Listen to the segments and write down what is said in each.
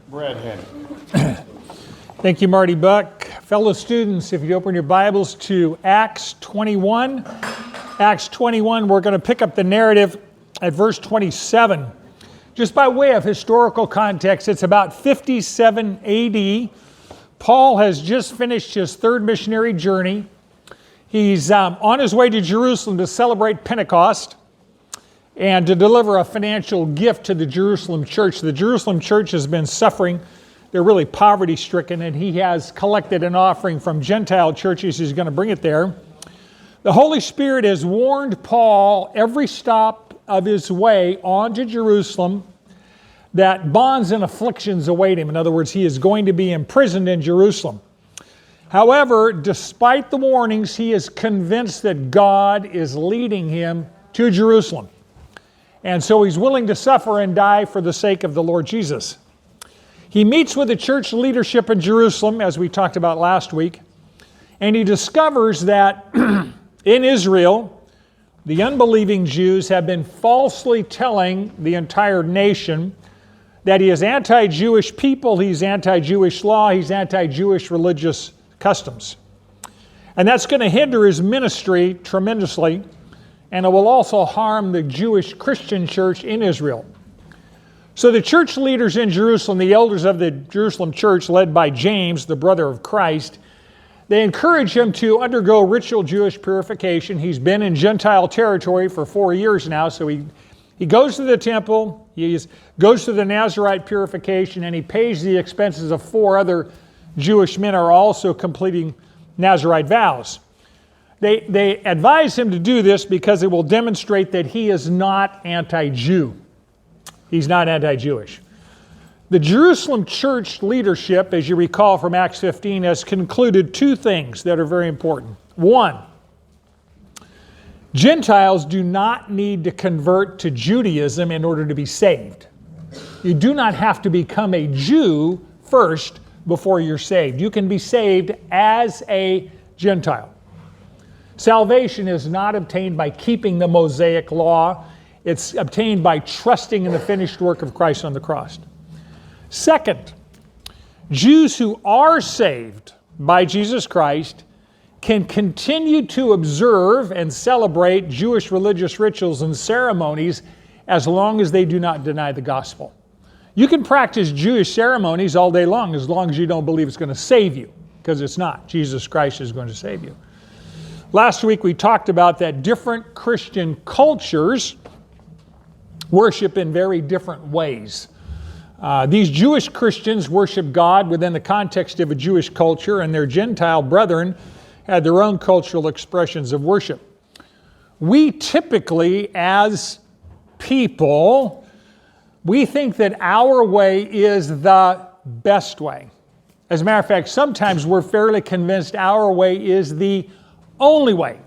Brad Hannink. Thank you, Marty Buck. Fellow students, if you open your Bibles to Acts 21. Acts 21, we're going to pick up the narrative at verse 27. Just by way of historical context, it's about 57 AD. Paul has just finished his third missionary journey. He's on his way to Jerusalem to celebrate Pentecost and to deliver a financial gift to the Jerusalem church. The Jerusalem church has been suffering. They're really poverty-stricken, and he has collected an offering from Gentile churches. He's going to bring it there. The Holy Spirit has warned Paul every stop of his way on to Jerusalem that bonds and afflictions await him. In other words, he is going to be imprisoned in Jerusalem. However, despite the warnings, he is convinced that God is leading him to Jerusalem. And so he's willing to suffer and die for the sake of the Lord Jesus. He meets with the church leadership in Jerusalem, as we talked about last week, and he discovers that in Israel, the unbelieving Jews have been falsely telling the entire nation that he is anti-Jewish people, he's anti-Jewish law, he's anti-Jewish religious customs. And that's going to hinder his ministry tremendously, and it will also harm the Jewish Christian church in Israel. So the church leaders in Jerusalem, the elders of the Jerusalem church, led by James, the brother of Christ, they encourage him to undergo ritual Jewish purification. He's been in Gentile territory for 4 years now, so he goes to the temple, he goes to the Nazirite purification, and he pays the expenses of 4 other Jewish men who are also completing Nazirite vows. They advise him to do this because it will demonstrate that he is not anti-Jew. He's not anti-Jewish. The Jerusalem church leadership, as you recall from Acts 15, has concluded 2 things that are very important. 1, Gentiles do not need to convert to Judaism in order to be saved. You do not have to become a Jew first before you're saved. You can be saved as a Gentile. Salvation is not obtained by keeping the Mosaic law. It's obtained by trusting in the finished work of Christ on the cross. Second, Jews who are saved by Jesus Christ can continue to observe and celebrate Jewish religious rituals and ceremonies as long as they do not deny the gospel. You can practice Jewish ceremonies all day long as you don't believe it's going to save you, because it's not. Jesus Christ is going to save you. Last week we talked about that different Christian cultures worship in very different ways. These Jewish Christians worship God within the context of a Jewish culture, and their Gentile brethren had their own cultural expressions of worship. We typically, as people, we think that our way is the best way. As a matter of fact, sometimes we're fairly convinced our way is the only way,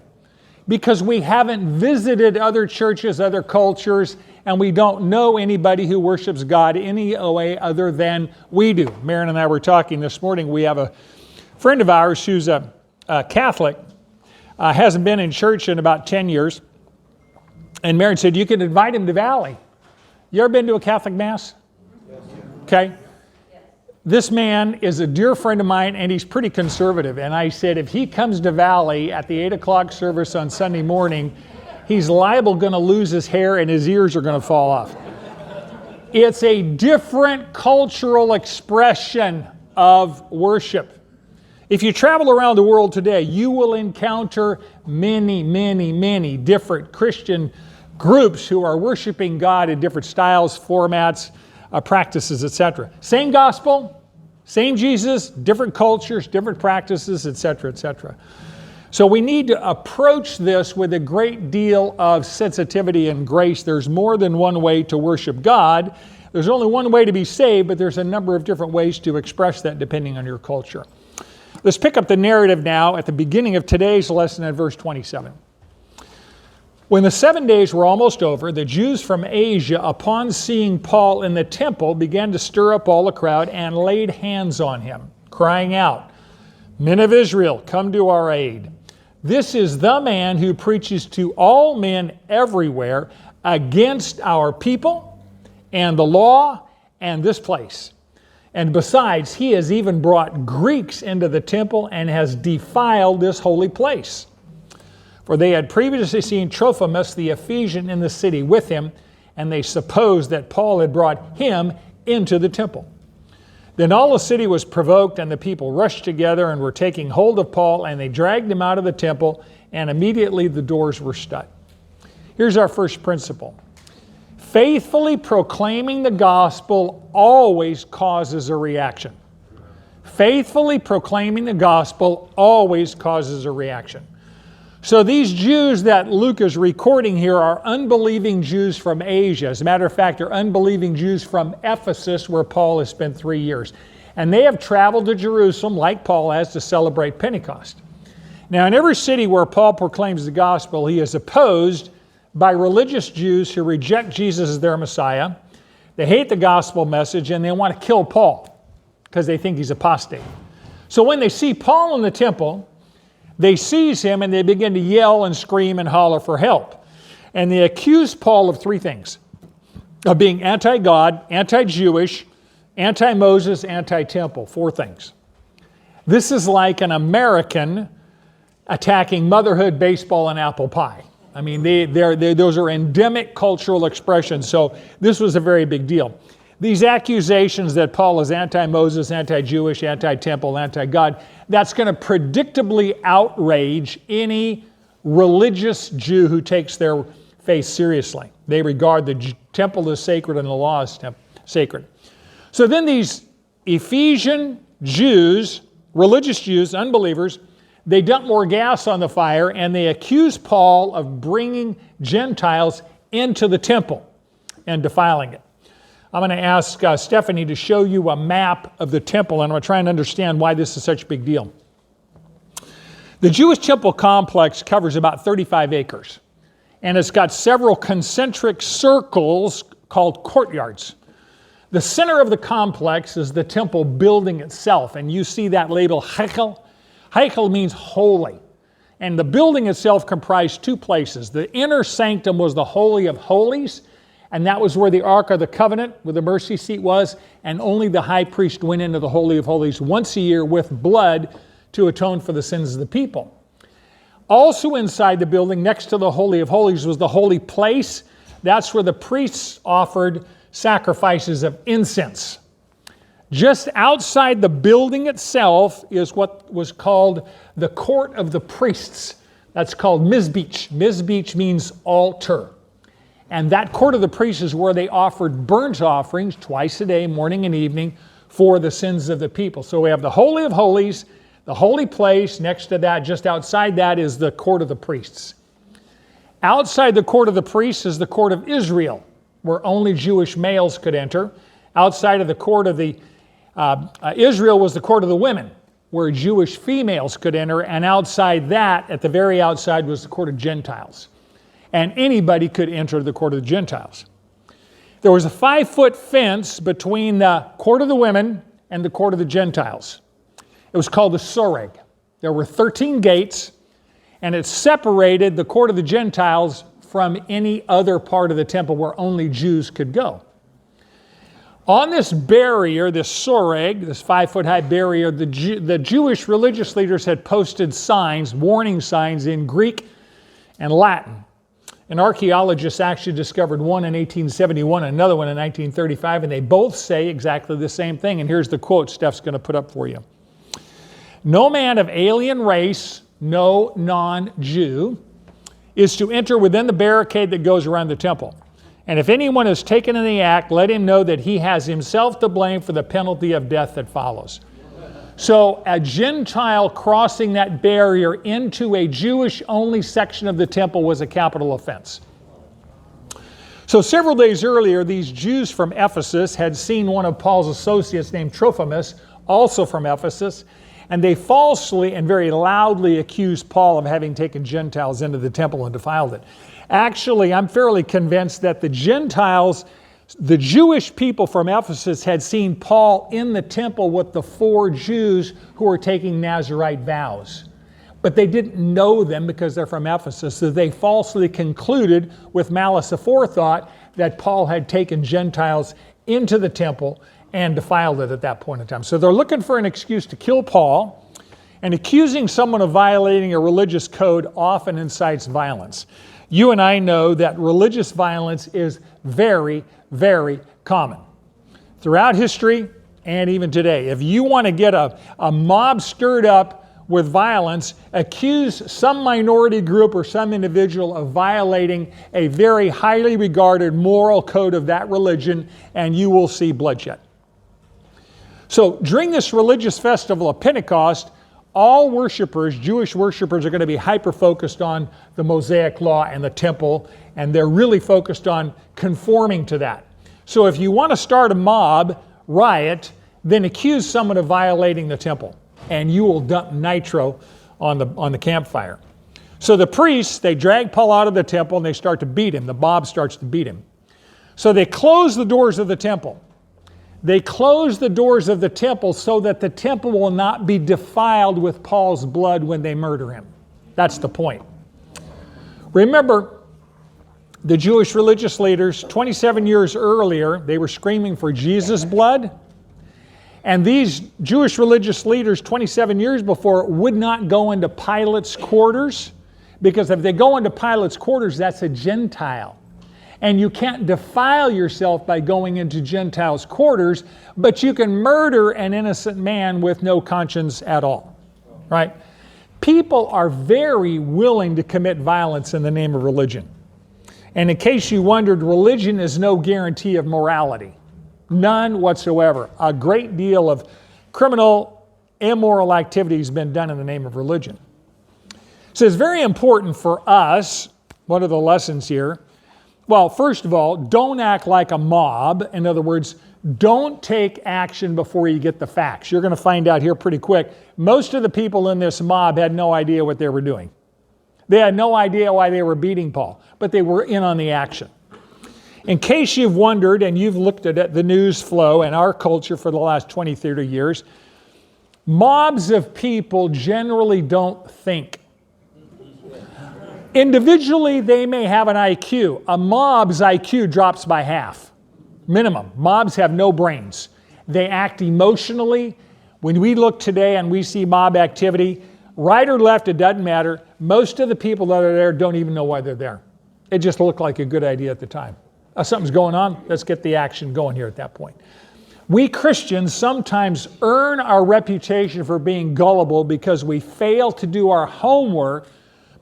because we haven't visited other churches, other cultures, and we don't know anybody who worships God any way other than we do. Maren and I were talking this morning. We have a friend of ours who's a Catholic, hasn't been in church in about 10 years. And Maren said, you can invite him to Valley. You ever been to a Catholic Mass? Yes. Okay. This man is a dear friend of mine, and he's pretty conservative. And I said, if he comes to Valley at the 8 o'clock service on Sunday morning, he's liable going to lose his hair and his ears are going to fall off. It's a different cultural expression of worship. If you travel around the world today, you will encounter many, many, many different Christian groups who are worshiping God in different styles, formats, practices, etc. Same gospel, same Jesus, different cultures, different practices, etc., etc. So we need to approach this with a great deal of sensitivity and grace. There's more than one way to worship God. There's only one way to be saved, but there's a number of different ways to express that depending on your culture. Let's pick up the narrative now at the beginning of today's lesson at verse 27. When the 7 days were almost over, the Jews from Asia, upon seeing Paul in the temple, began to stir up all the crowd and laid hands on him, crying out, "Men of Israel, come to our aid. This is the man who preaches to all men everywhere against our people and the law and this place. And besides, he has even brought Greeks into the temple and has defiled this holy place. For they had previously seen Trophimus the Ephesian in the city with him, and they supposed that Paul had brought him into the temple. Then all the city was provoked, and the people rushed together and were taking hold of Paul, and they dragged him out of the temple, and immediately the doors were shut. Here's our first principle. Faithfully proclaiming the gospel always causes a reaction. Faithfully proclaiming the gospel always causes a reaction. So these Jews that Luke is recording here are unbelieving Jews from Asia. As a matter of fact, they're unbelieving Jews from Ephesus, where Paul has spent 3 years. And they have traveled to Jerusalem, like Paul has, to celebrate Pentecost. Now, in every city where Paul proclaims the gospel, he is opposed by religious Jews who reject Jesus as their Messiah. They hate the gospel message, and they want to kill Paul because they think he's apostate. So when they see Paul in the temple, they seize him and they begin to yell and scream and holler for help. And they accuse Paul of 3 things: of being anti-God, anti-Jewish, anti-Moses, anti-temple. 4 things. This is like an American attacking motherhood, baseball, and apple pie. I mean, those are endemic cultural expressions, so this was a very big deal. These accusations that Paul is anti-Moses, anti-Jewish, anti-temple, anti-God, that's going to predictably outrage any religious Jew who takes their faith seriously. They regard the temple as sacred and the law as sacred. So then these Ephesian Jews, religious Jews, unbelievers, they dump more gas on the fire and they accuse Paul of bringing Gentiles into the temple and defiling it. I'm going to ask Stephanie to show you a map of the temple, and I'm going to try and understand why this is such a big deal. The Jewish temple complex covers about 35 acres, and it's got several concentric circles called courtyards. The center of the complex is the temple building itself, and you see that label Heichel. Heichel means holy. And the building itself comprised 2 places. The inner sanctum was the Holy of Holies, and that was where the Ark of the Covenant, where the mercy seat was, and only the high priest went into the Holy of Holies once a year with blood to atone for the sins of the people. Also inside the building, next to the Holy of Holies, was the holy place. That's where the priests offered sacrifices of incense. Just outside the building itself is what was called the court of the priests. That's called Mizbeach. Mizbeach means altar. And that court of the priests is where they offered burnt offerings twice a day, morning and evening, for the sins of the people. So we have the Holy of Holies, the holy place. Next to that, just outside that, is the court of the priests. Outside the court of the priests is the court of Israel, where only Jewish males could enter. Outside of the court of the Israel was the court of the women, where Jewish females could enter, and outside that, at the very outside, was the court of Gentiles. And anybody could enter the court of the Gentiles. There was a 5-foot fence between the court of the women and the court of the Gentiles. It was called the Soreg. There were 13 gates, and it separated the court of the Gentiles from any other part of the temple where only Jews could go. On this barrier, this Soreg, this 5-foot high barrier, the Jewish religious leaders had posted signs, warning signs in Greek and Latin. And archaeologists actually discovered one in 1871, another one in 1935, and they both say exactly the same thing. And here's the quote Steph's going to put up for you. No man of alien race, no non-Jew, is to enter within the barricade that goes around the temple. And if anyone is taken in the act, let him know that he has himself to blame for the penalty of death that follows. So a Gentile crossing that barrier into a Jewish-only section of the temple was a capital offense. So several days earlier, these Jews from Ephesus had seen one of Paul's associates named Trophimus, also from Ephesus, and they falsely and very loudly accused Paul of having taken Gentiles into the temple and defiled it. Actually, I'm fairly convinced that the Gentiles, the Jewish people from Ephesus, had seen Paul in the temple with the 4 Jews who were taking Nazirite vows. But they didn't know them because they're from Ephesus, so they falsely concluded with malice aforethought that Paul had taken Gentiles into the temple and defiled it at that point in time. So they're looking for an excuse to kill Paul, and accusing someone of violating a religious code often incites violence. You and I know that religious violence is very, very common throughout history and even today. If you want to get a mob stirred up with violence, accuse some minority group or some individual of violating a very highly regarded moral code of that religion, and you will see bloodshed. So during this religious festival of Pentecost, all worshipers, Jewish worshipers, are going to be hyper-focused on the Mosaic Law and the temple, and they're really focused on conforming to that. So if you want to start a mob riot, then accuse someone of violating the temple, and you will dump nitro on the campfire. So the priests, they drag Paul out of the temple and they start to beat him. The mob starts to beat him. So they close the doors of the temple. They close the doors of the temple so that the temple will not be defiled with Paul's blood when they murder him. That's the point. Remember, the Jewish religious leaders, 27 years earlier, they were screaming for Jesus' blood. And these Jewish religious leaders 27 years before would not go into Pilate's quarters, because if they go into Pilate's quarters, that's a Gentile. And you can't defile yourself by going into Gentiles' quarters, but you can murder an innocent man with no conscience at all. Right? People are very willing to commit violence in the name of religion. And in case you wondered, religion is no guarantee of morality. None whatsoever. A great deal of criminal, immoral activity has been done in the name of religion. So it's very important for us, what are the lessons here? Well, first of all, don't act like a mob. In other words, don't take action before you get the facts. You're going to find out here pretty quick. Most of the people in this mob had no idea what they were doing. They had no idea why they were beating Paul, but they were in on the action. In case you've wondered, and you've looked at the news flow and our culture for the last 20, 30 years, mobs of people generally don't think. Individually, they may have an IQ. A mob's IQ drops by half, minimum. Mobs have no brains. They act emotionally. When we look today and we see mob activity, right or left, it doesn't matter. Most of the people that are there don't even know why they're there. It just looked like a good idea at the time. Something's going on, let's get the action going here at that point. We Christians sometimes earn our reputation for being gullible because we fail to do our homework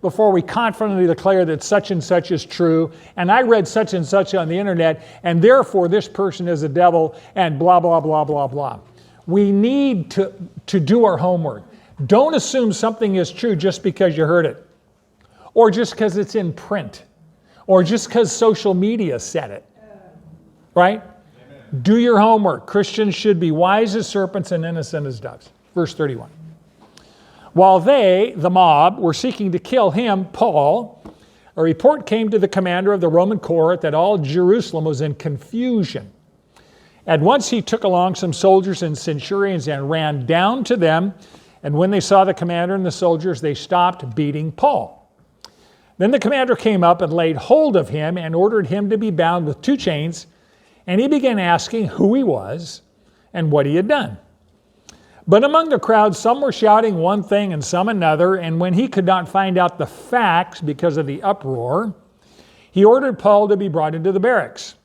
before we confidently declare that such and such is true, and I read such and such on the internet, and therefore this person is a devil, and blah, blah, blah, blah, blah. We need to do our homework. Don't assume something is true just because you heard it, or just because it's in print, or just because social media said it, right? Amen. Do your homework. Christians should be wise as serpents and innocent as doves. Verse 31. While they, the mob, were seeking to kill him, Paul, a report came to the commander of the Roman court that all Jerusalem was in confusion. At once he took along some soldiers and centurions and ran down to them, and when they saw the commander and the soldiers, they stopped beating Paul. Then the commander came up and laid hold of him and ordered him to be bound with 2 chains, and he began asking who he was and what he had done. But among the crowd, some were shouting one thing and some another, and when he could not find out the facts because of the uproar, he ordered Paul to be brought into the barracks.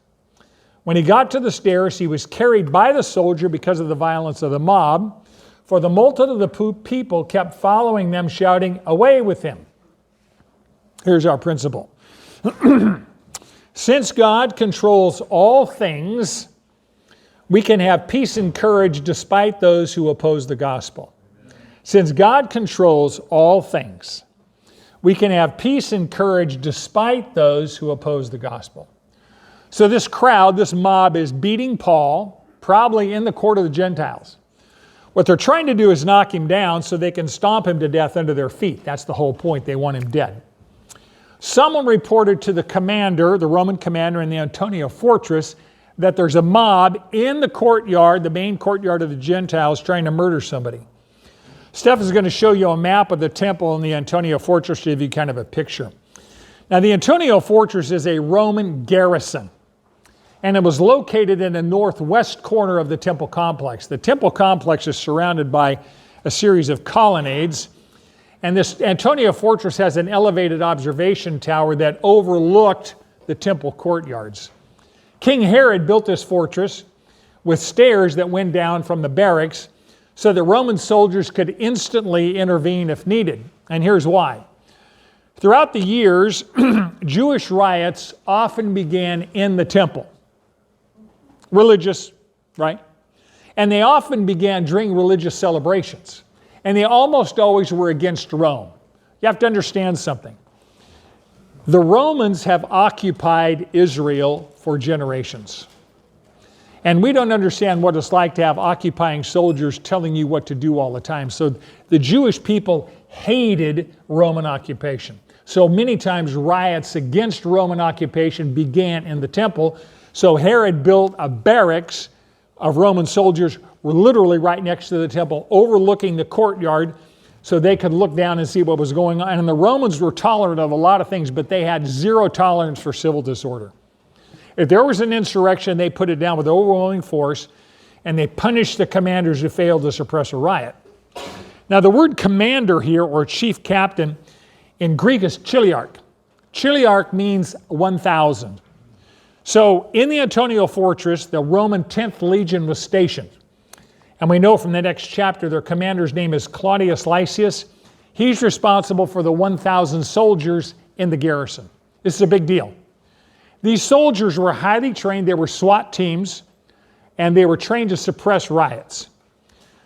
When he got to the stairs, he was carried by the soldier because of the violence of the mob, for the multitude of the people kept following them, shouting, "Away with him." Here's our principle. Since God controls all things, we can have peace and courage despite those who oppose the gospel. Since God controls all things, we can have peace and courage despite those who oppose the gospel. So this crowd, this mob, is beating Paul, probably in the court of the Gentiles. What they're trying to do is knock him down so they can stomp him to death under their feet. That's the whole point. They want him dead. Someone reported to the commander, the Roman commander in the Antonia fortress, that there's a mob in the courtyard, the main courtyard of the Gentiles, trying to murder somebody. Steph is going to show you a map of the temple in the Antonia fortress to give you kind of a picture. Now, the Antonia fortress is a Roman garrison. and it was located in the northwest corner of the temple complex. The temple complex is surrounded by a series of colonnades, and this Antonia fortress has an elevated observation tower that overlooked the temple courtyards. King Herod built this fortress with stairs that went down from the barracks so that Roman soldiers could instantly intervene if needed. And here's why. Throughout the years, Jewish riots often began in the temple. Religious, right? And they often began during religious celebrations. And they almost always were against Rome. You have to understand something. The Romans have occupied Israel for generations. And we don't understand what it's like to have occupying soldiers telling you what to do all the time. So the Jewish people hated Roman occupation. So many times riots against Roman occupation began in the temple. So Herod built a barracks of Roman soldiers literally right next to the temple, overlooking the courtyard, so they could look down and see what was going on. And the Romans were tolerant of a lot of things, but they had zero tolerance for civil disorder. If there was an insurrection, they put it down with overwhelming force, and they punished the commanders who failed to suppress a riot. Now, the word commander here, or chief captain, in Greek is chiliarch. Chiliarch means 1,000. So in the Antonia fortress, the Roman 10th Legion was stationed. And we know from the next chapter, their commander's name is Claudius Lysias. He's responsible for the 1,000 soldiers in the garrison. This is a big deal. These soldiers were highly trained. They were SWAT teams, and they were trained to suppress riots.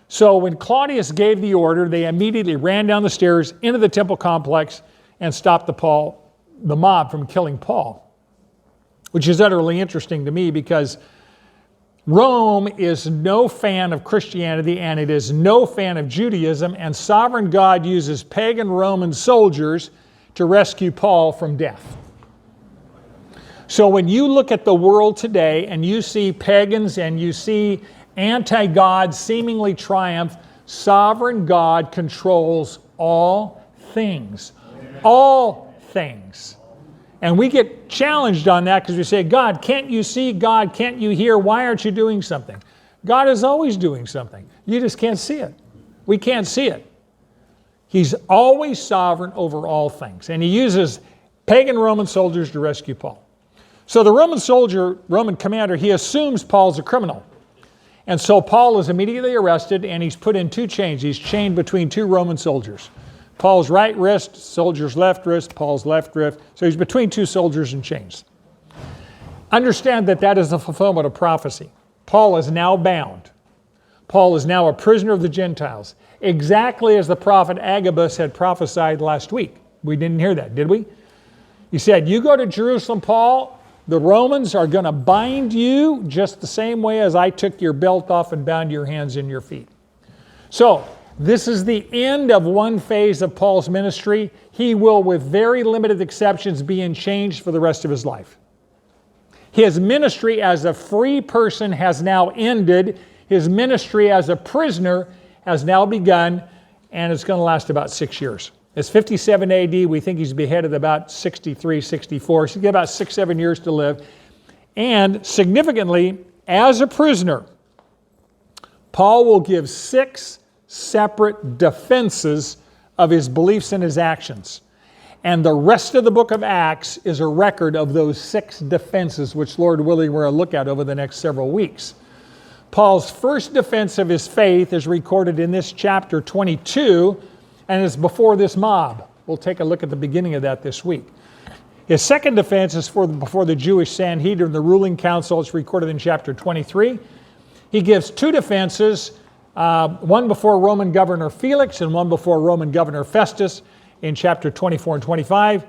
So when Claudius gave the order, they immediately ran down the stairs into the temple complex and stopped the mob from killing Paul, which is utterly interesting to me because Rome is no fan of Christianity, and it is no fan of Judaism, and sovereign God uses pagan Roman soldiers to rescue Paul from death. So when you look at the world today and you see pagans and you see anti-God seemingly triumph, sovereign God controls all things. All things. And we get challenged on that because we say, God, can't you see? God, can't you hear? Why aren't you doing something? God is always doing something. You just can't see it. We can't see it. He's always sovereign over all things. And he uses pagan Roman soldiers to rescue Paul. So the Roman commander, he assumes Paul's a criminal. And so Paul is immediately arrested and he's put in 2 chains. He's chained between 2 Roman soldiers. Paul's right wrist, soldier's left wrist, Paul's left wrist. So he's between 2 soldiers in chains. Understand that that is the fulfillment of prophecy. Paul is now bound. Paul is now a prisoner of the Gentiles. Exactly as the prophet Agabus had prophesied last week. We didn't hear that, did we? He said, you go to Jerusalem, Paul, the Romans are going to bind you just the same way as I took your belt off and bound your hands and your feet. So, this is the end of one phase of Paul's ministry. He will, with very limited exceptions, be in chains for the rest of his life. His ministry as a free person has now ended. His ministry as a prisoner has now begun, and it's going to last about 6 years. It's 57 AD. We think he's beheaded about 63, 64. So he's got about 6-7 years to live. And significantly, as a prisoner, Paul will give 6 separate defenses of his beliefs and his actions. And the rest of the book of Acts is a record of those 6 defenses, which Lord willing we're going to look at over the next several weeks. Paul's first defense of his faith is recorded in this chapter 22, and it's before this mob. We'll take a look at the beginning of that this week. His second defense is before the Jewish Sanhedrin, the ruling council. It's recorded in chapter 23. He gives 2 defenses, one before Roman governor Felix and one before Roman governor Festus in chapter 24 and 25.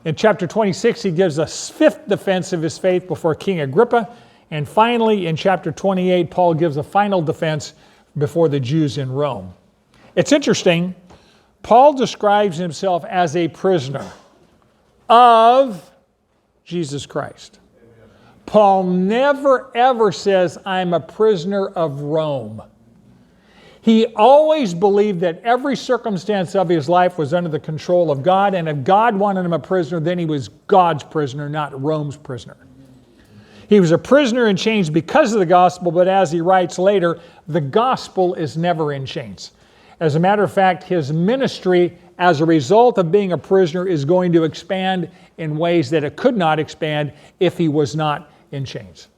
In chapter 26, he gives a 5th defense of his faith before King Agrippa. And finally, in chapter 28, Paul gives a final defense before the Jews in Rome. It's interesting. Paul describes himself as a prisoner of Jesus Christ. Paul never ever says, I'm a prisoner of Rome. He always believed that every circumstance of his life was under the control of God, and if God wanted him a prisoner, then he was God's prisoner, not Rome's prisoner. He was a prisoner in chains because of the gospel, but as he writes later, the gospel is never in chains. As a matter of fact, his ministry as a result of being a prisoner is going to expand in ways that it could not expand if he was not in chains.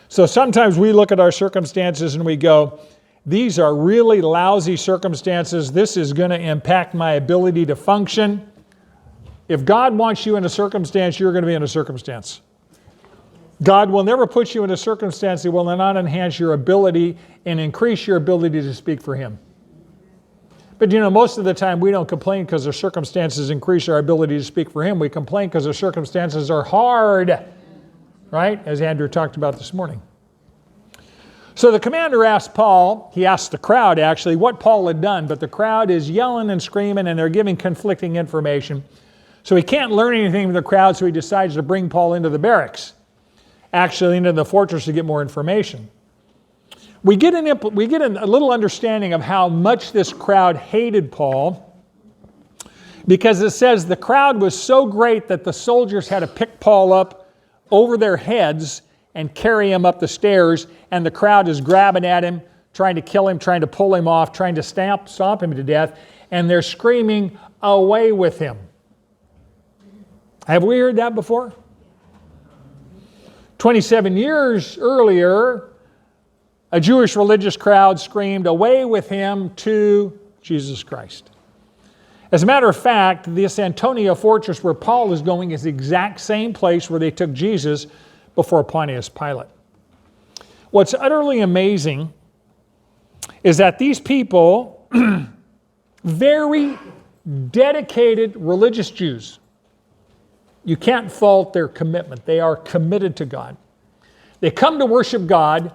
So sometimes we look at our circumstances and we go, these are really lousy circumstances. This is going to impact my ability to function. If God wants you in a circumstance, you're going to be in a circumstance. God will never put you in a circumstance that will not enhance your ability and increase your ability to speak for Him. But most of the time we don't complain because our circumstances increase our ability to speak for Him. We complain because our circumstances are hard, right? As Andrew talked about this morning. So the commander asked Paul, he asked the crowd actually, what Paul had done, but the crowd is yelling and screaming and they're giving conflicting information. So he can't learn anything from the crowd, so he decides to bring Paul into the barracks, actually into the fortress to get more information. We get a little understanding of how much this crowd hated Paul, because it says the crowd was so great that the soldiers had to pick Paul up over their heads and carry him up the stairs, and the crowd is grabbing at him, trying to kill him, trying to pull him off, trying to stomp him to death, and they're screaming, "Away with him." Have we heard that before? 27 years earlier, a Jewish religious crowd screamed, "Away with him to Jesus Christ." As a matter of fact, this Antonia fortress where Paul is going is the exact same place where they took Jesus before Pontius Pilate. What's utterly amazing is that these people, very dedicated religious Jews, you can't fault their commitment. They are committed to God. They come to worship God,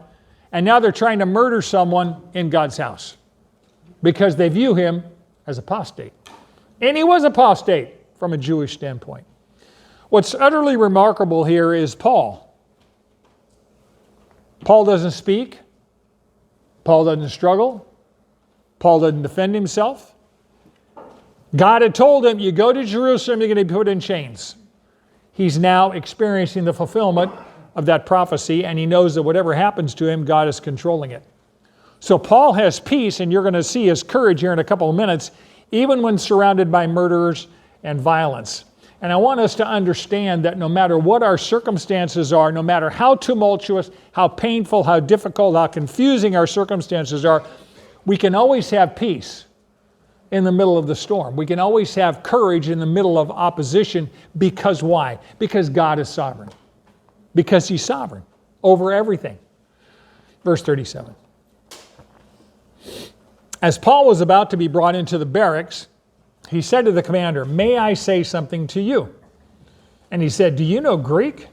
and now they're trying to murder someone in God's house because they view him as apostate. And he was apostate from a Jewish standpoint. What's utterly remarkable here is Paul. Paul doesn't speak. Paul doesn't struggle. Paul doesn't defend himself. God had told him, you go to Jerusalem, you're going to be put in chains. He's now experiencing the fulfillment of that prophecy, and he knows that whatever happens to him, God is controlling it. So Paul has peace, and you're going to see his courage here in a couple of minutes, even when surrounded by murderers and violence. And I want us to understand that no matter what our circumstances are, no matter how tumultuous, how painful, how difficult, how confusing our circumstances are, we can always have peace in the middle of the storm. We can always have courage in the middle of opposition. Because why? Because God is sovereign. Because He's sovereign over everything. Verse 37. As Paul was about to be brought into the barracks, he said to the commander, "May I say something to you?" And he said, "Do you know Greek?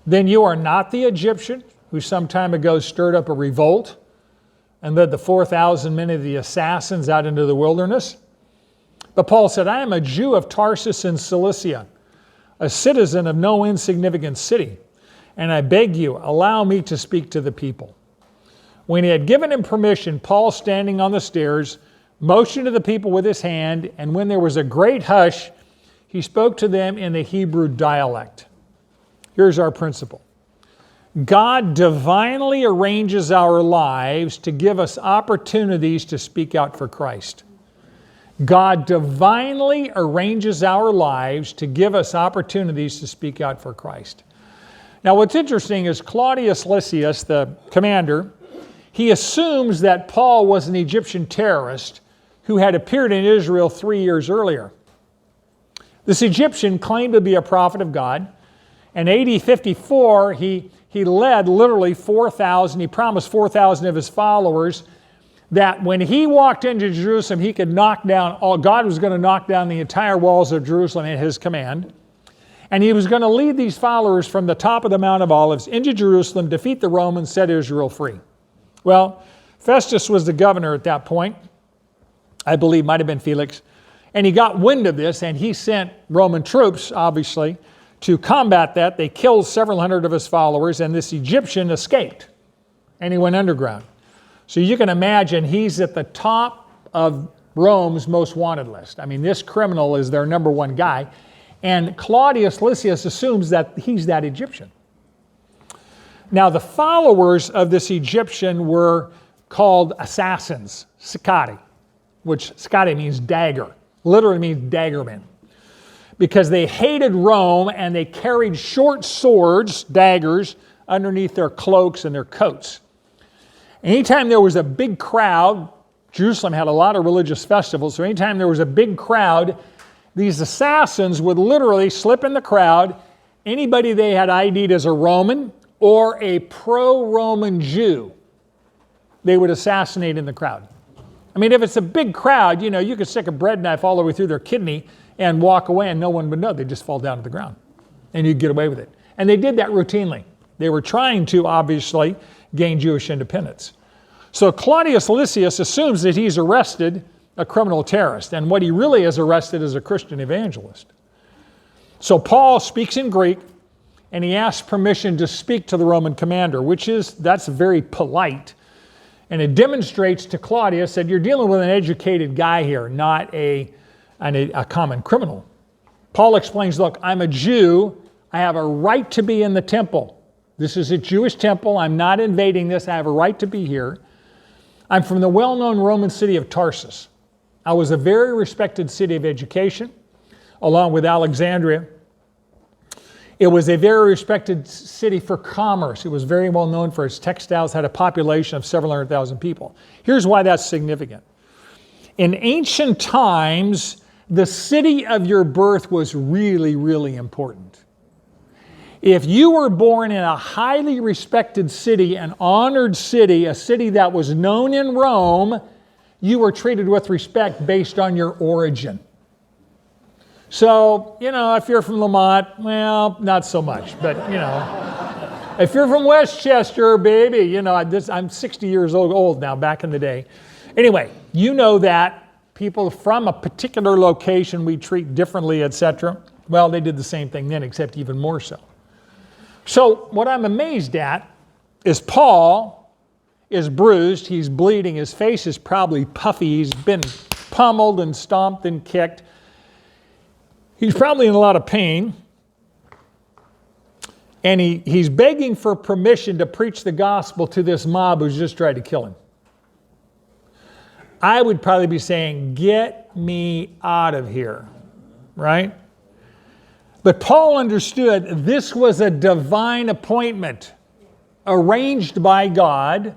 Then you are not the Egyptian who some time ago stirred up a revolt and led the 4,000 men of the assassins out into the wilderness?" But Paul said, "I am a Jew of Tarsus in Cilicia, a citizen of no insignificant city, and I beg you, allow me to speak to the people." When he had given him permission, Paul, standing on the stairs, motioned to the people with his hand, and when there was a great hush, he spoke to them in the Hebrew dialect. Here's our principle. God divinely arranges our lives to give us opportunities to speak out for Christ. God divinely arranges our lives to give us opportunities to speak out for Christ. Now what's interesting is Claudius Lysias, the commander, he assumes that Paul was an Egyptian terrorist who had appeared in Israel 3 years earlier. This Egyptian claimed to be a prophet of God. In AD 54, he led literally 4,000, he promised 4,000 of his followers that when he walked into Jerusalem, he could knock down, God was going to knock down the entire walls of Jerusalem at his command. And he was going to lead these followers from the top of the Mount of Olives into Jerusalem, defeat the Romans, set Israel free. Well, Festus was the governor at that point. I believe might have been Felix. And he got wind of this, and he sent Roman troops, obviously, to combat that. They killed several hundred of his followers, and this Egyptian escaped, and he went underground. So you can imagine he's at the top of Rome's most wanted list. I mean, this criminal is their number one guy, and Claudius Lysias assumes that he's that Egyptian. Now, the followers of this Egyptian were called assassins, Sakati, which Sakati means dagger, literally means daggermen, because they hated Rome and they carried short swords, daggers, underneath their cloaks and their coats. Anytime there was a big crowd, Jerusalem had a lot of religious festivals, so anytime there was a big crowd, these assassins would literally slip in the crowd. Anybody they had ID'd as a Roman or a pro-Roman Jew, they would assassinate in the crowd. I mean, if it's a big crowd, you could stick a bread knife all the way through their kidney and walk away and no one would know. They'd just fall down to the ground and you'd get away with it. And they did that routinely. They were trying to, obviously, gain Jewish independence. So Claudius Lysias assumes that he's arrested a criminal terrorist, and what he really is arrested is a Christian evangelist. So Paul speaks in Greek, and he asks permission to speak to the Roman commander, that's very polite. And it demonstrates to Claudius that you're dealing with an educated guy here, not a common criminal. Paul explains, look, I'm a Jew. I have a right to be in the temple. This is a Jewish temple. I'm not invading this. I have a right to be here. I'm from the well-known Roman city of Tarsus. I was a very respected city of education, along with Alexandria. It was a very respected city for commerce. It was very well known for its textiles, had a population of several 100,000 people. Here's why that's significant. In ancient times, the city of your birth was really, really important. If you were born in a highly respected city, an honored city, a city that was known in Rome, you were treated with respect based on your origin. So, if you're from Lamont, well, not so much. But, if you're from Westchester, baby, I'm 60 years old now, back in the day. Anyway, that people from a particular location we treat differently, etc. Well, they did the same thing then, except even more so. So what I'm amazed at is Paul is bruised, he's bleeding, his face is probably puffy, he's been pummeled and stomped and kicked. He's probably in a lot of pain. And he's begging for permission to preach the gospel to this mob who's just tried to kill him. I would probably be saying, get me out of here, right? But Paul understood this was a divine appointment arranged by God,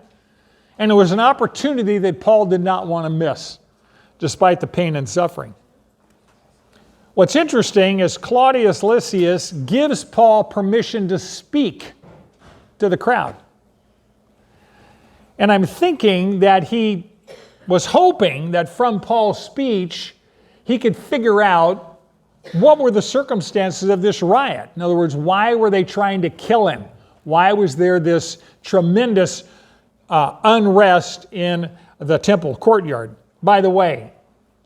and it was an opportunity that Paul did not want to miss, despite the pain and suffering. What's interesting is Claudius Lysias gives Paul permission to speak to the crowd. And I'm thinking that he was hoping that from Paul's speech, he could figure out what were the circumstances of this riot. In other words, why were they trying to kill him? Why was there this tremendous unrest in the temple courtyard? By the way,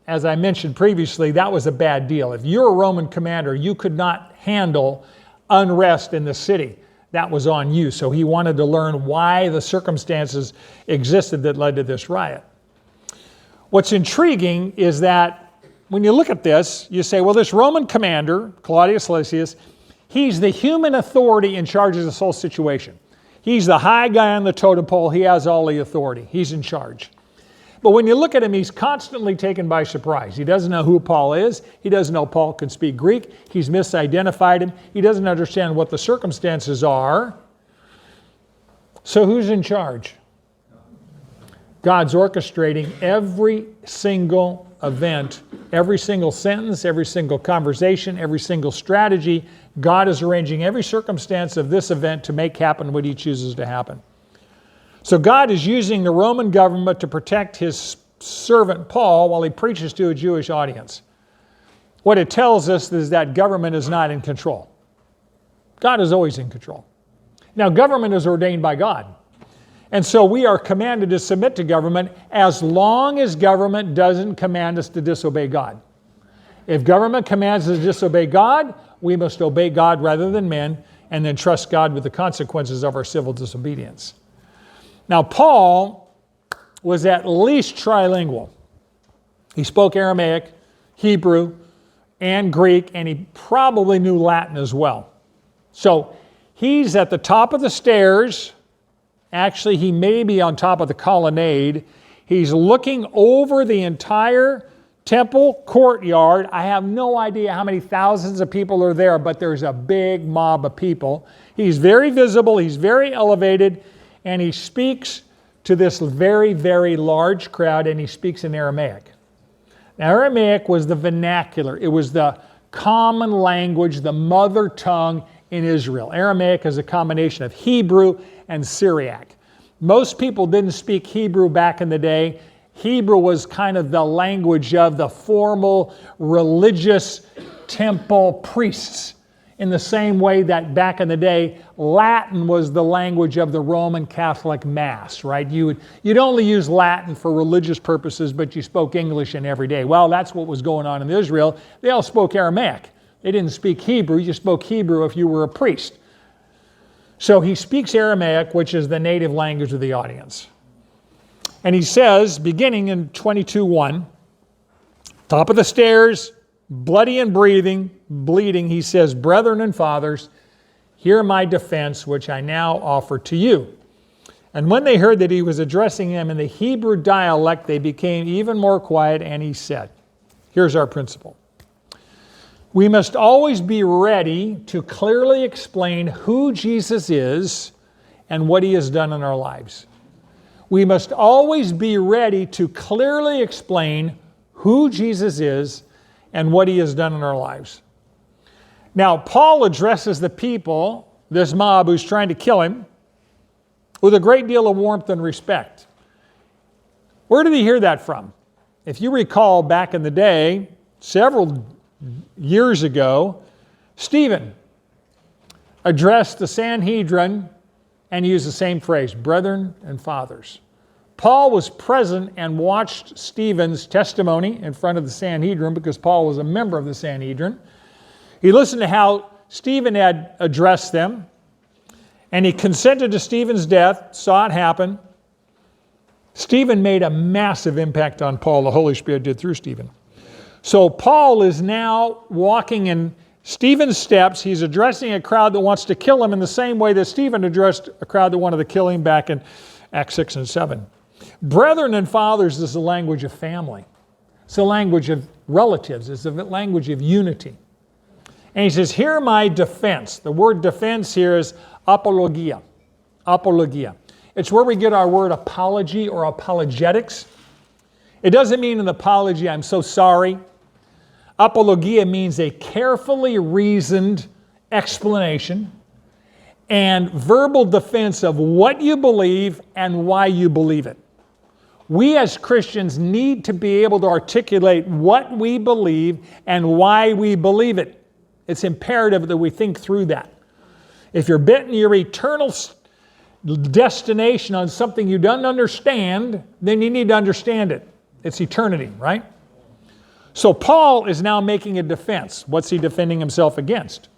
as I mentioned previously, that was a bad deal. If you're a Roman commander, you could not handle unrest in the city. That was on you. So he wanted to learn why the circumstances existed that led to this riot. What's intriguing is that when you look at this, you say, well, this Roman commander, Claudius Lysias, he's the human authority in charge of this whole situation. He's the high guy on the totem pole. He has all the authority. He's in charge. But when you look at him, he's constantly taken by surprise. He doesn't know who Paul is. He doesn't know Paul can speak Greek. He's misidentified him. He doesn't understand what the circumstances are. So who's in charge? God's orchestrating every single event, every single sentence, every single conversation, every single strategy. God is arranging every circumstance of this event to make happen what he chooses to happen. So God is using the Roman government to protect his servant Paul while he preaches to a Jewish audience. What it tells us is that government is not in control. God is always in control. Now, government is ordained by God. And so we are commanded to submit to government as long as government doesn't command us to disobey God. If government commands us to disobey God, we must obey God rather than men and then trust God with the consequences of our civil disobedience. Now, Paul was at least trilingual. He spoke Aramaic, Hebrew, and Greek, and he probably knew Latin as well. So He's at the top of the stairs. Actually, he may be on top of the colonnade. He's looking over the entire temple courtyard. I have no idea how many thousands of people are there, but there's a big mob of people. He's very visible, he's very elevated, and he speaks to this very, very large crowd, and he speaks in Aramaic. Now, Aramaic was the vernacular. It was the common language, the mother tongue in Israel. Aramaic is a combination of Hebrew and Syriac. Most people didn't speak Hebrew back in the day. Hebrew was kind of the language of the formal religious temple priests, in the same way that back in the day, Latin was the language of the Roman Catholic Mass, right? You'd only use Latin for religious purposes, but you spoke English in every day. Well, that's what was going on in Israel. They all spoke Aramaic. They didn't speak Hebrew. You spoke Hebrew if you were a priest. So he speaks Aramaic, which is the native language of the audience. And he says, beginning in 22:1, top of the stairs, bloody and bleeding, he says, "Brethren and fathers, hear my defense, which I now offer to you." And when they heard that he was addressing them in the Hebrew dialect, they became even more quiet, and he said, here's our principle. We must always be ready to clearly explain who Jesus is and what he has done in our lives. We must always be ready to clearly explain who Jesus is and what he has done in our lives. Now, Paul addresses the people, this mob who's trying to kill him, with a great deal of warmth and respect. Where did he hear that from? If you recall back in the day, several years ago, Stephen addressed the Sanhedrin and used the same phrase, brethren and fathers. Paul was present and watched Stephen's testimony in front of the Sanhedrin because Paul was a member of the Sanhedrin. He listened to how Stephen had addressed them, and he consented to Stephen's death, saw it happen. Stephen made a massive impact on Paul. The Holy Spirit did through Stephen. So Paul is now walking in Stephen's steps. He's addressing a crowd that wants to kill him in the same way that Stephen addressed a crowd that wanted to kill him back in Acts 6 and 7. Brethren and fathers is the language of family. It's the language of relatives. It's the language of unity. And he says, hear my defense. The word defense here is apologia. Apologia. It's where we get our word apology or apologetics. It doesn't mean an apology, I'm so sorry. Apologia means a carefully reasoned explanation and verbal defense of what you believe and why you believe it. We as Christians need to be able to articulate what we believe and why we believe it. It's imperative that we think through that. If you're betting your eternal destination on something you don't understand, then you need to understand it. It's eternity, right? So Paul is now making a defense. What's he defending himself against?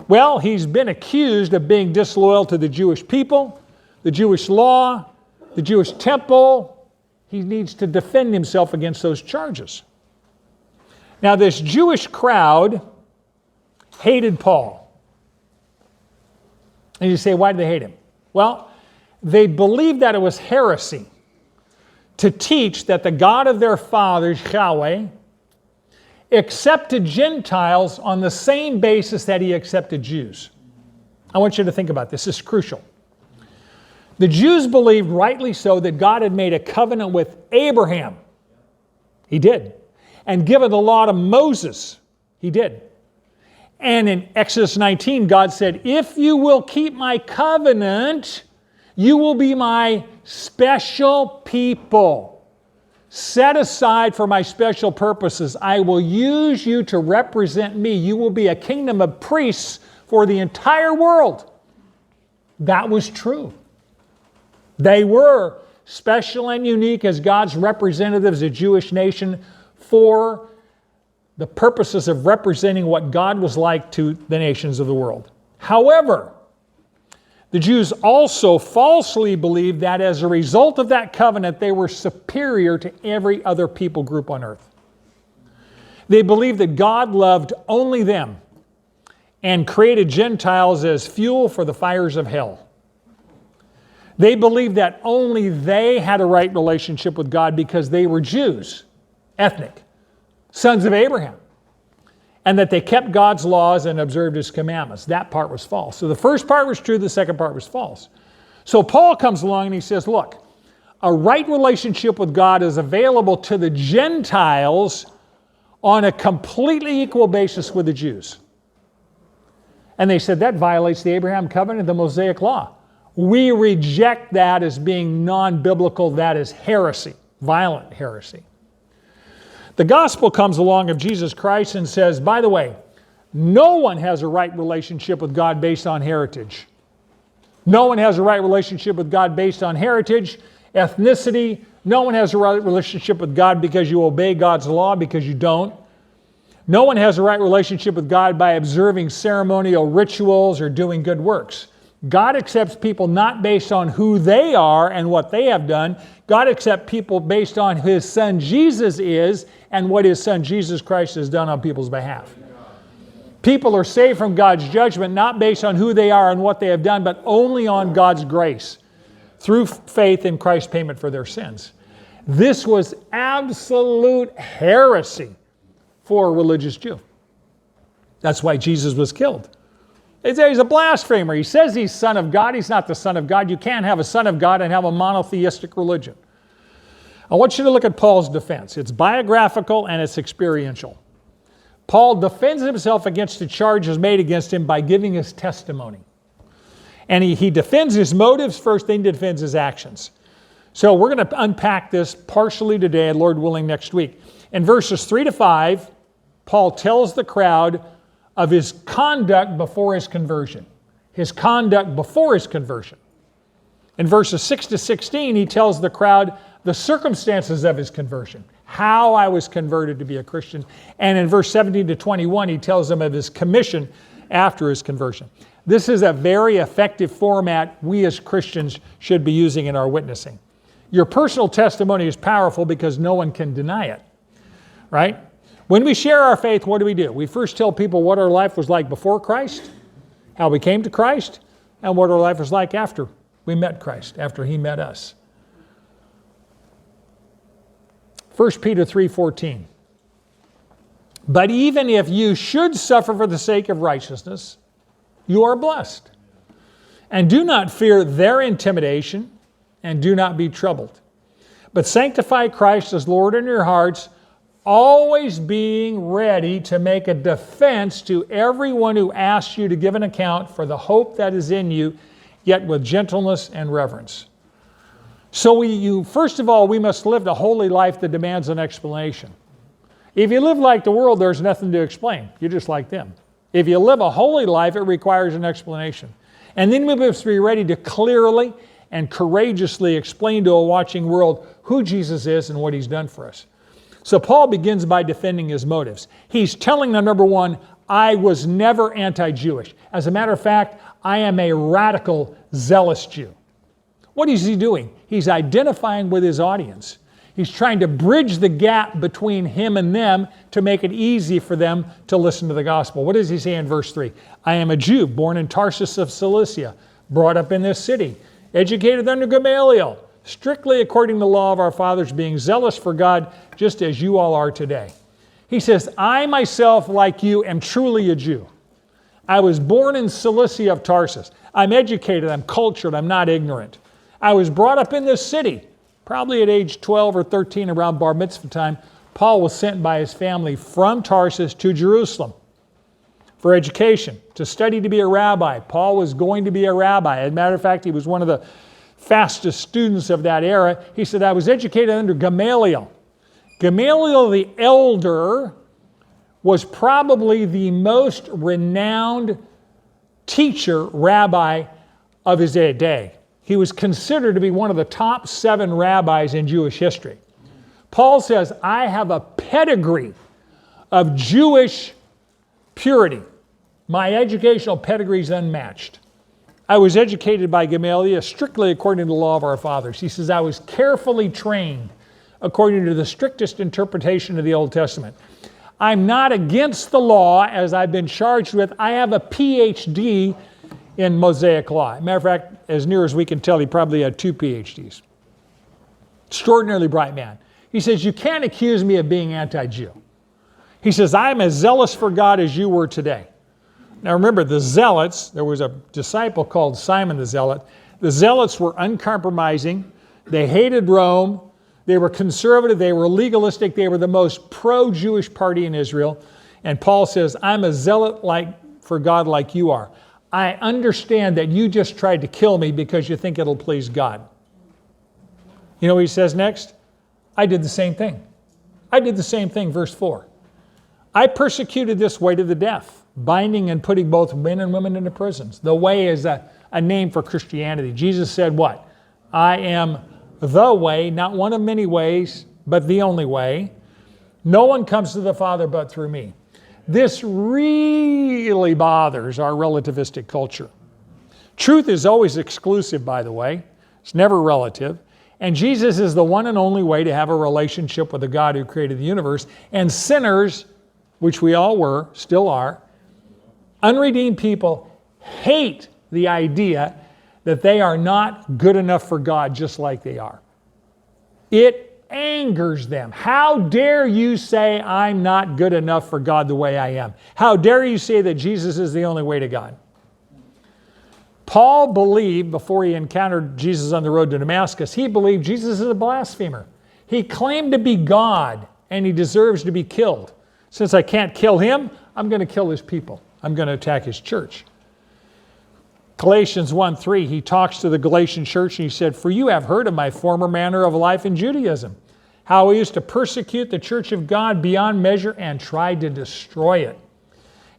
Well, he's been accused of being disloyal to the Jewish people, the Jewish law, the Jewish temple. He needs to defend himself against those charges. Now, this Jewish crowd hated Paul. And you say, why did they hate him? Well, they believed that it was heresy to teach that the God of their fathers, Yahweh, accepted Gentiles on the same basis that he accepted Jews. I want you to think about this. This is crucial. The Jews believed, rightly so, that God had made a covenant with Abraham. He did. And given the law to Moses. He did. And in Exodus 19, God said, if you will keep my covenant, you will be my special people, set aside for my special purposes. I will use you to represent me. You will be a kingdom of priests for the entire world. That was true. They were special and unique as God's representatives, a Jewish nation, for the purposes of representing what God was like to the nations of the world. However, the Jews also falsely believed that as a result of that covenant, they were superior to every other people group on earth. They believed that God loved only them and created Gentiles as fuel for the fires of hell. They believed that only they had a right relationship with God because they were Jews, ethnic, sons of Abraham, and that they kept God's laws and observed His commandments. That part was false. So the first part was true, the second part was false. So Paul comes along and he says, look, a right relationship with God is available to the Gentiles on a completely equal basis with the Jews. And they said that violates the Abraham covenant, the Mosaic law. We reject that as being non-biblical. That is heresy, violent heresy. The gospel comes along of Jesus Christ and says, by the way, no one has a right relationship with God based on heritage. No one has a right relationship with God based on heritage, ethnicity. No one has a right relationship with God because you obey God's law, because you don't. No one has a right relationship with God by observing ceremonial rituals or doing good works. God accepts people not based on who they are and what they have done. God accepts people based on who His Son Jesus is and what His Son Jesus Christ has done on people's behalf. People are saved from God's judgment not based on who they are and what they have done, but only on God's grace through faith in Christ's payment for their sins. This was absolute heresy for a religious Jew. That's why Jesus was killed. He's a blasphemer. He says he's Son of God. He's not the Son of God. You can't have a Son of God and have a monotheistic religion. I want you to look at Paul's defense. It's biographical and it's experiential. Paul defends himself against the charges made against him by giving his testimony. And he defends his motives first, then defends his actions. So we're going to unpack this partially today, and Lord willing, next week. In verses 3 to 5, Paul tells the crowd of his conduct before his conversion. His conduct before his conversion. In verses 6 to 16, he tells the crowd the circumstances of his conversion. How I was converted to be a Christian. And in verse 17 to 21, he tells them of his commission after his conversion. This is a very effective format we as Christians should be using in our witnessing. Your personal testimony is powerful because no one can deny it, right? When we share our faith, what do? We first tell people what our life was like before Christ, how we came to Christ, and what our life was like after we met Christ, after He met us. 1 Peter 3:14. But even if you should suffer for the sake of righteousness, you are blessed. And do not fear their intimidation, and do not be troubled. But sanctify Christ as Lord in your hearts, always being ready to make a defense to everyone who asks you to give an account for the hope that is in you, yet with gentleness and reverence. So first of all, we must live a holy life that demands an explanation. If you live like the world, there's nothing to explain. You're just like them. If you live a holy life, it requires an explanation. And then we must be ready to clearly and courageously explain to a watching world who Jesus is and what He's done for us. So Paul begins by defending his motives. He's telling them, number one, I was never anti-Jewish. As a matter of fact, I am a radical, zealous Jew. What is he doing? He's identifying with his audience. He's trying to bridge the gap between him and them to make it easy for them to listen to the gospel. What does he say in verse 3? I am a Jew, born in Tarsus of Cilicia, brought up in this city, educated under Gamaliel, strictly according to the law of our fathers, being zealous for God, just as you all are today. He says, I myself, like you, am truly a Jew. I was born in Cilicia of Tarsus. I'm educated, I'm cultured, I'm not ignorant. I was brought up in this city. Probably at age 12 or 13, around bar mitzvah time, Paul was sent by his family from Tarsus to Jerusalem for education, to study to be a rabbi. Paul was going to be a rabbi. As a matter of fact, he was one of the fastest students of that era. He said, I was educated under Gamaliel. Gamaliel the elder was probably the most renowned teacher, rabbi of his day. He was considered to be one of the top 7 rabbis in Jewish history. Paul says, I have a pedigree of Jewish purity. My educational pedigree is unmatched. I was educated by Gamaliel strictly according to the law of our fathers. He says, I was carefully trained according to the strictest interpretation of the Old Testament. I'm not against the law as I've been charged with. I have a PhD in Mosaic law. Matter of fact, as near as we can tell, he probably had 2 PhDs. Extraordinarily bright man. He says, you can't accuse me of being anti-Jew. He says, I'm as zealous for God as you were today. Now remember, the Zealots, there was a disciple called Simon the Zealot. The Zealots were uncompromising. They hated Rome. They were conservative. They were legalistic. They were the most pro-Jewish party in Israel. And Paul says, I'm a zealot for God like you are. I understand that you just tried to kill me because you think it'll please God. You know what he says next? I did the same thing. I did the same thing, verse 4. I persecuted this way to the death, binding and putting both men and women into prisons. The way is a name for Christianity. Jesus said what? I am the way, not one of many ways, but the only way. No one comes to the Father but through me. This really bothers our relativistic culture. Truth is always exclusive, by the way. It's never relative. And Jesus is the one and only way to have a relationship with the God who created the universe. And sinners, which we all were, still are, unredeemed people hate the idea that they are not good enough for God just like they are. It angers them. How dare you say I'm not good enough for God the way I am? How dare you say that Jesus is the only way to God? Paul believed, before he encountered Jesus on the road to Damascus, he believed Jesus is a blasphemer. He claimed to be God, and he deserves to be killed. Since I can't kill him, I'm going to kill his people. I'm going to attack his church. Galatians 1:3, he talks to the Galatian church and he said, for you have heard of my former manner of life in Judaism, how I used to persecute the church of God beyond measure and tried to destroy it.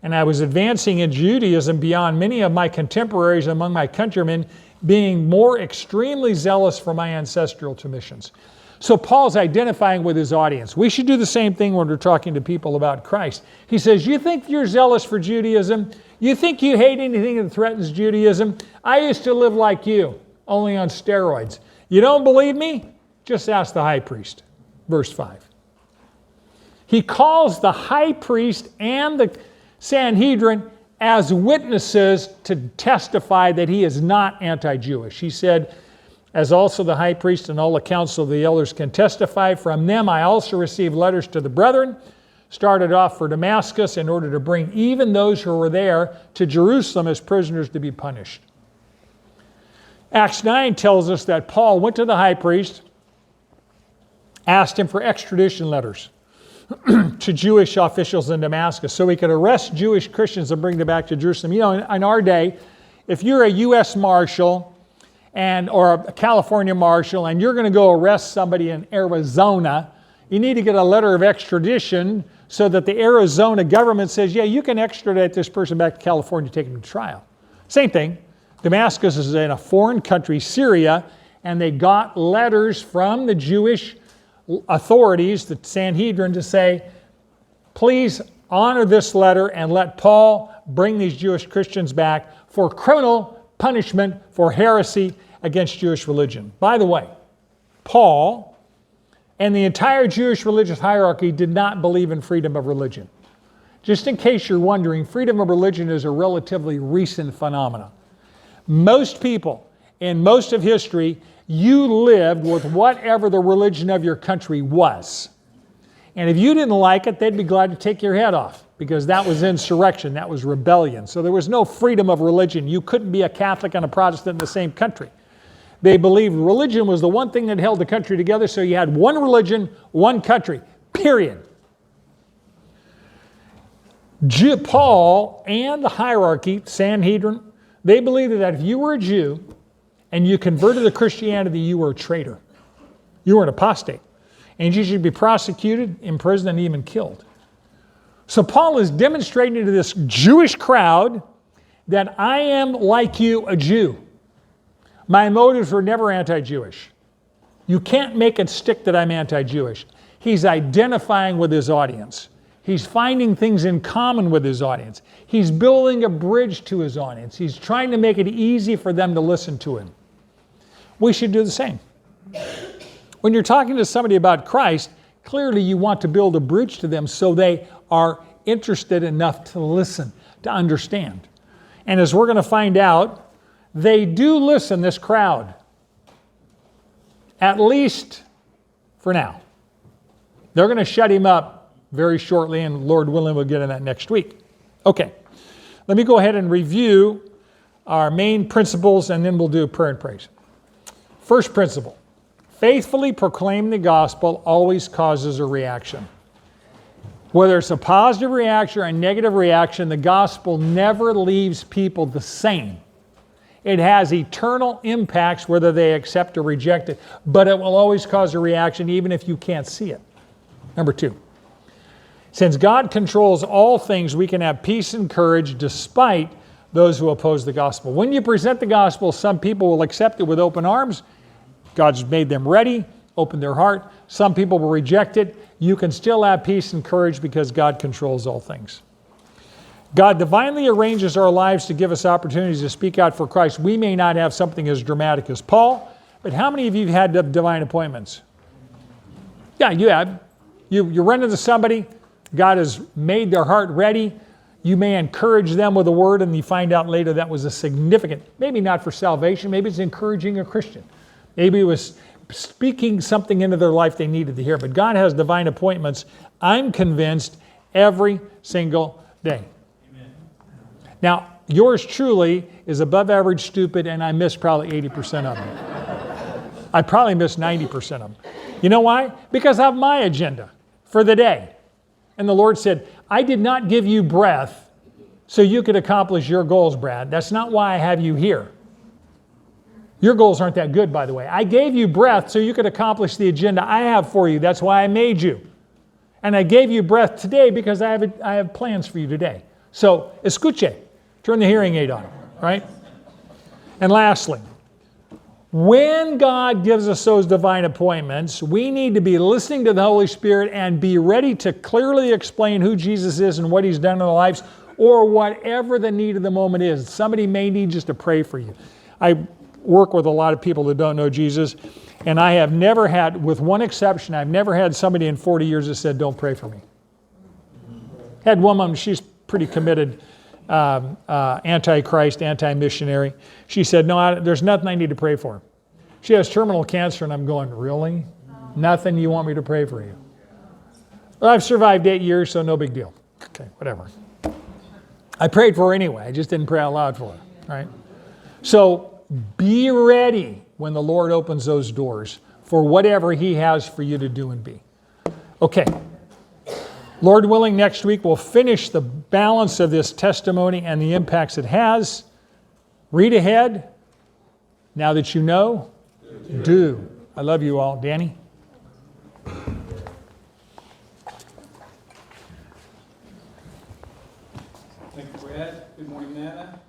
And I was advancing in Judaism beyond many of my contemporaries among my countrymen, being more extremely zealous for my ancestral traditions. So Paul's identifying with his audience. We should do the same thing when we're talking to people about Christ. He says, you think you're zealous for Judaism? You think you hate anything that threatens Judaism? I used to live like you, only on steroids. You don't believe me? Just ask the high priest. Verse 5. He calls the high priest and the Sanhedrin as witnesses to testify that he is not anti-Jewish. He said, as also the high priest and all the council of the elders can testify, from them I also received letters to the brethren, started off for Damascus in order to bring even those who were there to Jerusalem as prisoners to be punished. Acts 9 tells us that Paul went to the high priest, asked him for extradition letters to Jewish officials in Damascus so he could arrest Jewish Christians and bring them back to Jerusalem. You know, in our day, if you're a U.S. Marshal or a California Marshal and you're going to go arrest somebody in Arizona, you need to get a letter of extradition so that the Arizona government says, yeah, you can extradite this person back to California, take him to trial. Same thing. Damascus is in a foreign country, Syria, and they got letters from the Jewish authorities, the Sanhedrin, to say, please honor this letter and let Paul bring these Jewish Christians back for criminal punishment for heresy against Jewish religion. By the way, Paul and the entire Jewish religious hierarchy did not believe in freedom of religion. Just in case you're wondering, freedom of religion is a relatively recent phenomenon. Most people in most of history, you lived with whatever the religion of your country was. And if you didn't like it, they'd be glad to take your head off because that was insurrection, that was rebellion. So there was no freedom of religion. You couldn't be a Catholic and a Protestant in the same country. They believed religion was the one thing that held the country together, so you had one religion, one country, period. Paul and the hierarchy, Sanhedrin, they believed that if you were a Jew and you converted to Christianity, you were a traitor. You were an apostate. And you should be prosecuted, imprisoned, and even killed. So Paul is demonstrating to this Jewish crowd that I am like you, a Jew. My motives were never anti-Jewish. You can't make it stick that I'm anti-Jewish. He's identifying with his audience. He's finding things in common with his audience. He's building a bridge to his audience. He's trying to make it easy for them to listen to him. We should do the same. When you're talking to somebody about Christ, Clearly you want to build a bridge to them so they are interested enough to listen, to understand. And as we're going to find out, they do listen, this crowd. At least for now. They're going to shut him up very shortly, and Lord willing, we'll get in that next week. Okay, let me go ahead and review our main principles, and then we'll do prayer and praise. First principle, faithfully proclaim the gospel always causes a reaction. Whether it's a positive reaction or a negative reaction, the gospel never leaves people the same. It has eternal impacts whether they accept or reject it, but it will always cause a reaction even if you can't see it. Number 2, since God controls all things, we can have peace and courage despite those who oppose the gospel. When you present the gospel, some people will accept it with open arms. God's made them ready, opened their heart. Some people will reject it. You can still have peace and courage because God controls all things. God divinely arranges our lives to give us opportunities to speak out for Christ. We may not have something as dramatic as Paul, but how many of you have had divine appointments? Yeah, you have. You run into somebody, God has made their heart ready. You may encourage them with a word, and you find out later that was a significant, maybe not for salvation, maybe it's encouraging a Christian. Maybe it was speaking something into their life they needed to hear. But God has divine appointments, I'm convinced, every single day. Amen. Now, yours truly is above average stupid, and I miss probably 80% of them. I probably miss 90% of them. You know why? Because I have my agenda for the day. And the Lord said, I did not give you breath so you could accomplish your goals, Brad. That's not why I have you here. Your goals aren't that good, by the way. I gave you breath so you could accomplish the agenda I have for you. That's why I made you. And I gave you breath today because I have plans for you today. So, escuche. Turn the hearing aid on, right? And lastly, when God gives us those divine appointments, we need to be listening to the Holy Spirit and be ready to clearly explain who Jesus is and what He's done in our lives, or whatever the need of the moment is. Somebody may need just to pray for you. I work with a lot of people that don't know Jesus, and I have never had, with one exception, I've never had somebody in 40 years that said, don't pray for me. Had one woman, she's pretty committed, anti-Christ, anti-missionary. She said, no, there's nothing I need to pray for. She has terminal cancer, and I'm going, really? Nothing you want me to pray for you? Well, I've survived 8 years, so no big deal. Okay, whatever. I prayed for her anyway. I just didn't pray out loud for her, right? So be ready when the Lord opens those doors for whatever He has for you to do and be. Okay. Lord willing, next week we'll finish the balance of this testimony and the impacts it has. Read ahead. Now that you know, do. I love you all. Danny? Thank you, Brad. Good morning, Manna.